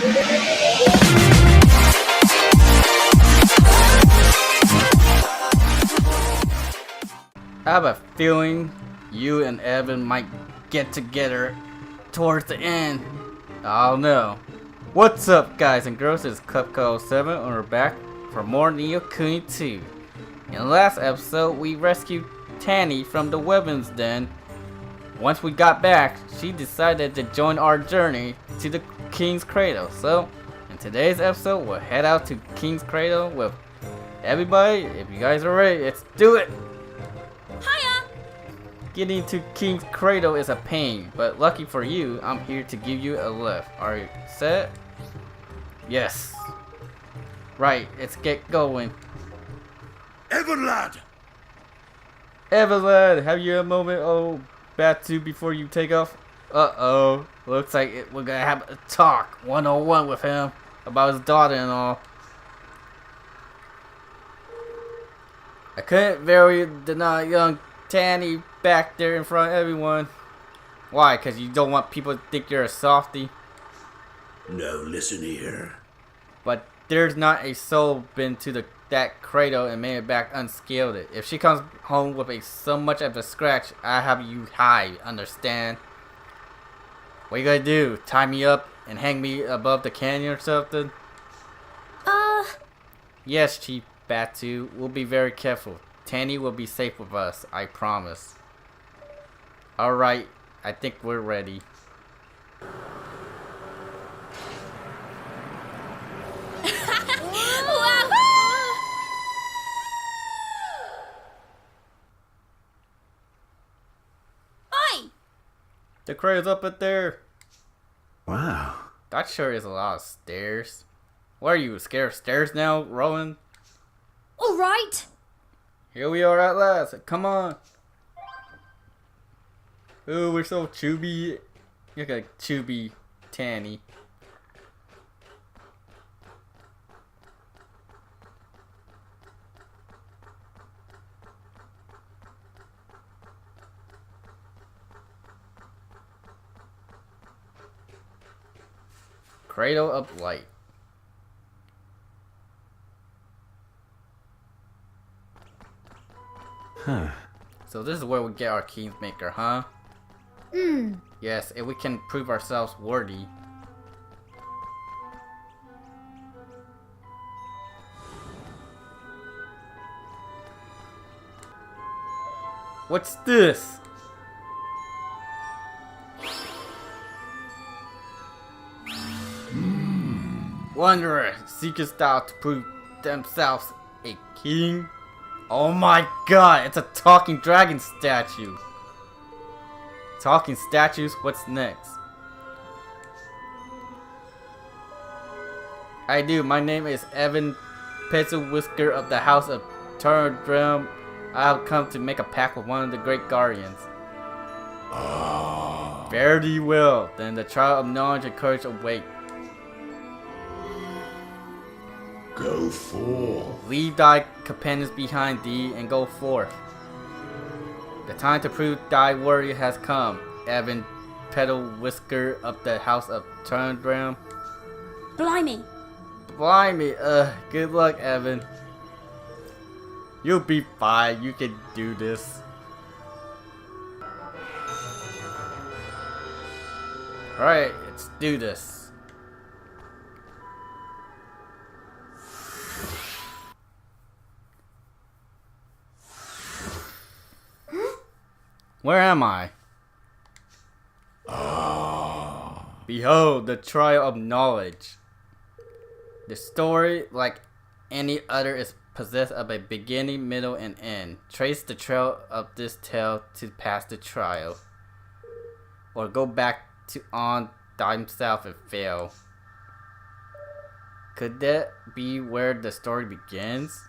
I have a feeling you and Evan might get together towards the end. I don't know. What's up, guys and girls? It's Cupco7 and we're back for more Kuni II. In the last episode, we rescued Tani from the weapons den. Once we got back, she decided to join our journey to the King's Cradle. So, in today's episode, we'll head out to King's Cradle with everybody. If you guys are ready, let's do it! Hiya! Getting to King's Cradle is a pain, but lucky for you, I'm here to give you a lift. Are you set? Yes. Right, let's get going. Evan lad! Evan lad, have you a moment, Batu, before you take off? Uh-oh. Looks like we're gonna have a talk, 101 with him, about his daughter and all. I couldn't very deny young Tani back there in front of everyone. Why? Because you don't want people to think you're a softie? No, listen here. But there's not a soul been to that cradle and made it back unscalded. If she comes home with so much of a scratch, I have you hide, understand? What you gonna do? Tie me up and hang me above the canyon or something? Yes, Chief Batu, we'll be very careful. Tani will be safe with us, I promise. Alright, I think we're ready. Oi! The cradle's up there. Wow. That sure is a lot of stairs. What are you, scared of stairs now, Roland? Alright! Here we are at last. Come on. Ooh, we're so chubby. Look like chubby Tani. Cradle of Light. Huh. So this is where we get our Kingmaker, huh? Yes, if we can prove ourselves worthy. What's this? Wanderer, seekers out to prove themselves a king? Oh my god, it's a talking dragon statue. Talking statues, what's next? I do, my name is Evan Pencil Whisker of the House of Turnedrum. I have come to make a pact with one of the great guardians. Fare thee well, then the trial of knowledge and courage await. Go forth. Leave thy companions behind thee and go forth. The time to prove thy worthy has come, Evan Petal Whisker of the House of Turnedrum. Blimey! Blimey, good luck, Evan. You'll be fine, you can do this. Alright, let's do this. Where am I? Behold, the trial of knowledge. The story, like any other, is possessed of a beginning, middle, and end. Trace the trail of this tale to pass the trial. Or go back to on thyself and fail. Could that be where the story begins?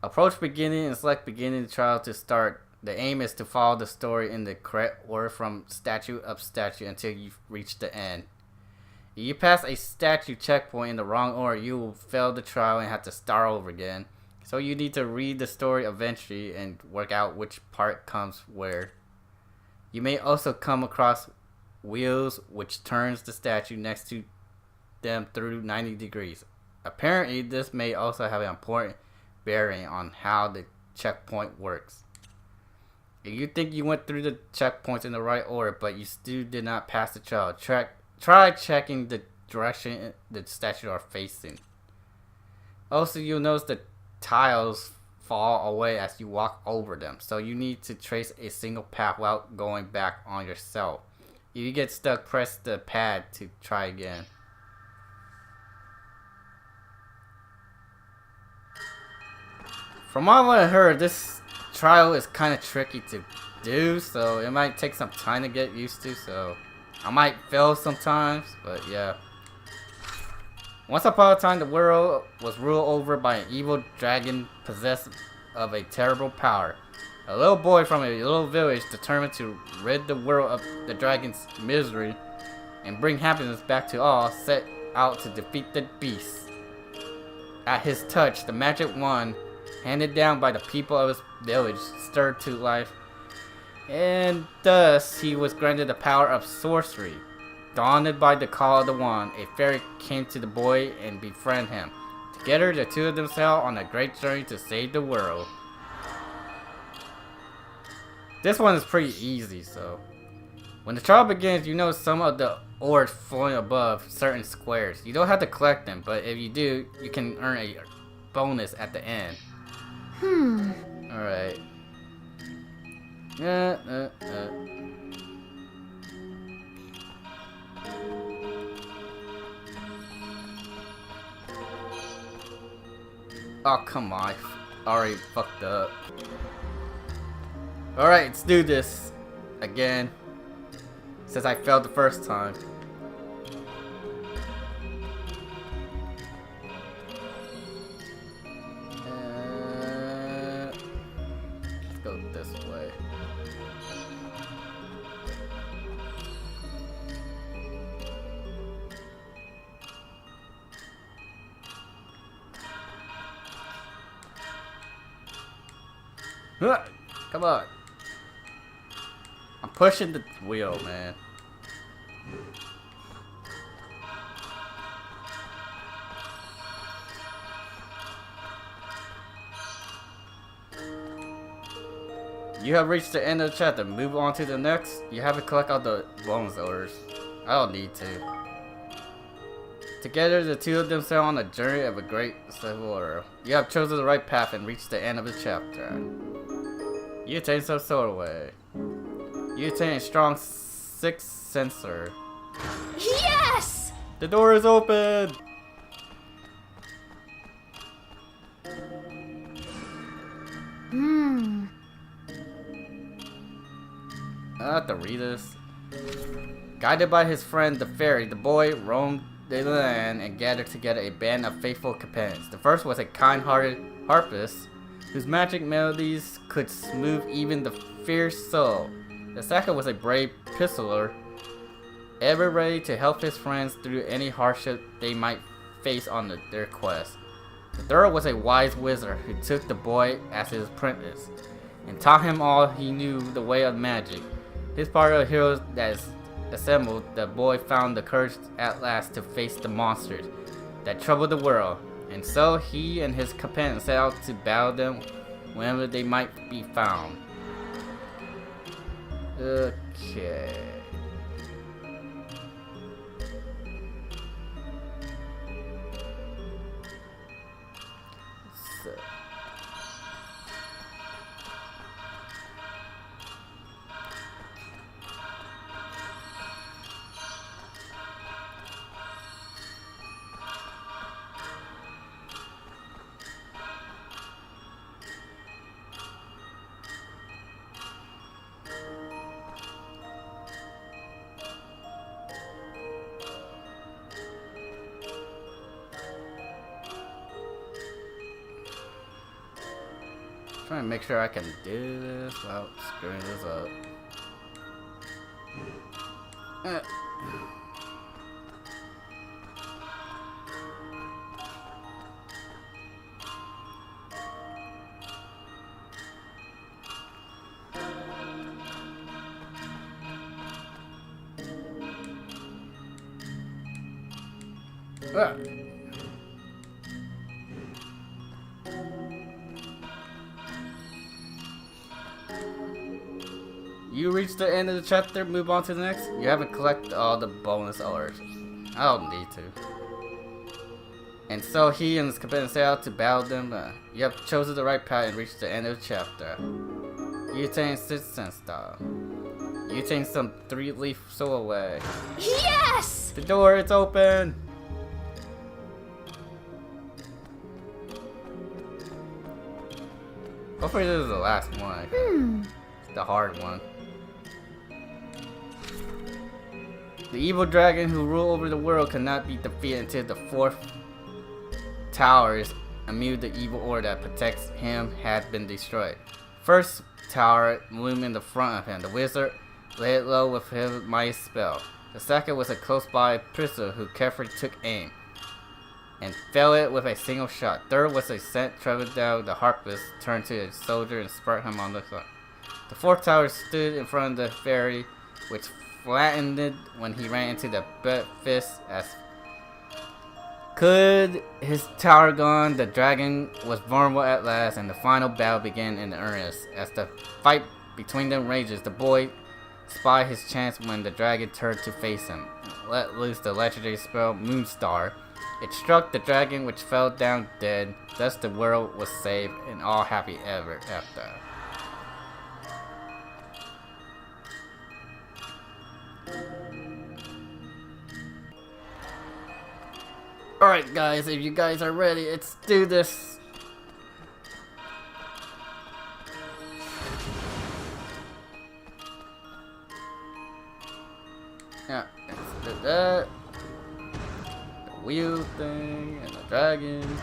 Approach beginning and select beginning the trial to start. The aim is to follow the story in the correct order from statue up statue until you reach the end. If you pass a statue checkpoint in the wrong order, you will fail the trial and have to start over again. So you need to read the story eventually and work out which part comes where. You may also come across wheels which turns the statue next to them through 90 degrees. Apparently, this may also have an important bearing on how the checkpoint works. If you think you went through the checkpoints in the right order, but you still did not pass the trial, try checking the direction the statues are facing. Also, you'll notice the tiles fall away as you walk over them, so you need to trace a single path without going back on yourself. If you get stuck, press the pad to try again. From what I heard, this trial is kind of tricky to do, so it might take some time to get used to, so I might fail sometimes, but yeah. Once upon a time, the world was ruled over by an evil dragon possessed of a terrible power. A little boy from a little village determined to rid the world of the dragon's misery and bring happiness back to all, set out to defeat the beast. At his touch, the magic wand handed down by the people of his village stirred to life, and thus he was granted the power of sorcery. Daunted by the call of the wand, a fairy came to the boy and befriended him. Together, the two of them sailed on a great journey to save the world. This one is pretty easy, so when the trial begins, you know some of the orbs floating above certain squares. You don't have to collect them, but if you do, you can earn a bonus at the end. Alright. Oh, come on. I already fucked up. Alright, let's do this again. Since I failed the first time. Let's go this way. Come on. I'm pushing the wheel, man. You have reached the end of the chapter. Move on to the next. You have to collect all the bonus orders. I don't need to. Together, the two of them sail on a journey of a great civil order. You have chosen the right path and reached the end of the chapter. You attain some sort of way. You attain a strong sixth sensor. Yes! The door is open! I have to read this. Guided by his friend the fairy, the boy roamed the land and gathered together a band of faithful companions. The first was a kind-hearted harpist whose magic melodies could smooth even the fierce soul. The second was a brave pistoler, ever ready to help his friends through any hardship they might face on their quest. The third was a wise wizard who took the boy as his apprentice and taught him all he knew the way of magic. His party of heroes that is assembled, the boy found the courage at last to face the monsters that troubled the world, and so he and his companions set out to battle them whenever they might be found. Okay. So. Trying to make sure I can do this without screwing this up. Ah. You reach the end of the chapter, move on to the next. You haven't collected all the bonus ores. I don't need to. And so he and his companions set out to battle them. You have chosen the right path and reached the end of the chapter. You attain citizen style. You attain some 3-leaf soul away. Yes! The door, it's open! Hopefully this is the last one. It's the hard one. The evil dragon who ruled over the world cannot be defeated until the 4th tower is immune to the evil order that protects him had been destroyed. First tower loomed in the front of him. The wizard laid it low with his mighty spell. The second was a close-by prisoner who carefully took aim and fell it with a single shot. Third was a scent traveling down the harpist, turned to a soldier and spurred him on the front. The 4th tower stood in front of the fairy, which flattened it when he ran into the butt fist. As could his tower gone, the dragon was vulnerable at last, and the final battle began in earnest. As the fight between them rages, the boy spied his chance when the dragon turned to face him. Let loose the legendary spell Moonstar. It struck the dragon, which fell down dead. Thus the world was saved, and all happy ever after. Alright guys, if you guys are ready, let's do this. Yeah, let's do that. The wheel thing and the dragon.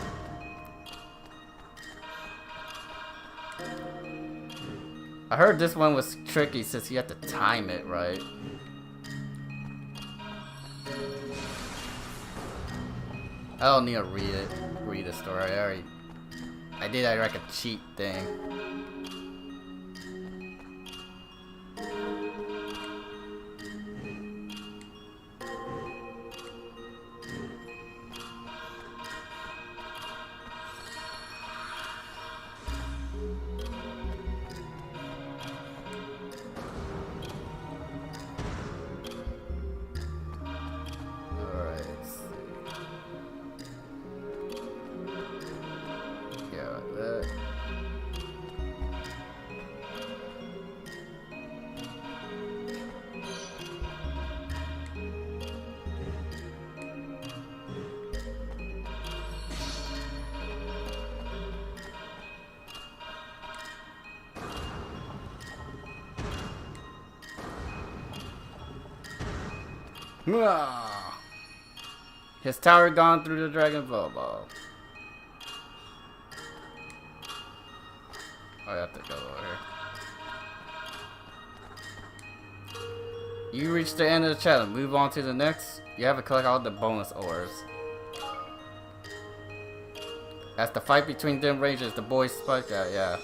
I heard this one was tricky since you have to time it right. I don't need to read the story. I did like a cheat thing. His tower gone through the dragon ball. I have to go over here. You reached the end of the challenge. Move on to the next. You have to collect all the bonus ores. As the fight between them rages, the boys spike out. Yeah.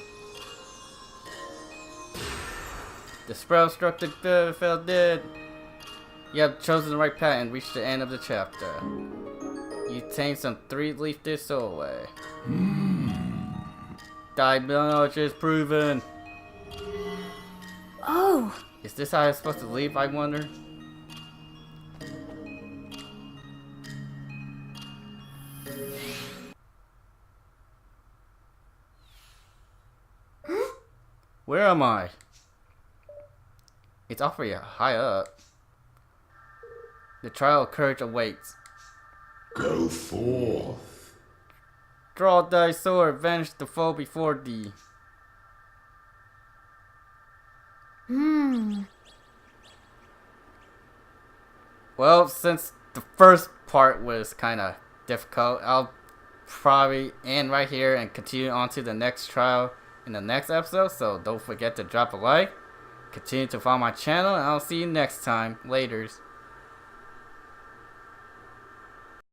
The spell struck the good, fell dead. You have chosen the right path and reached the end of the chapter. You tamed some 3-leaf thistle away. Diagnosis is proven. Oh. Is this how I'm supposed to leave, I wonder? Where am I? It's awfully high up. The trial of courage awaits. Go forth. Draw thy sword, vanish the foe before thee. Well, since the first part was kind of difficult, I'll probably end right here and continue on to the next trial in the next episode. So don't forget to drop a like, continue to follow my channel, and I'll see you next time. Laters.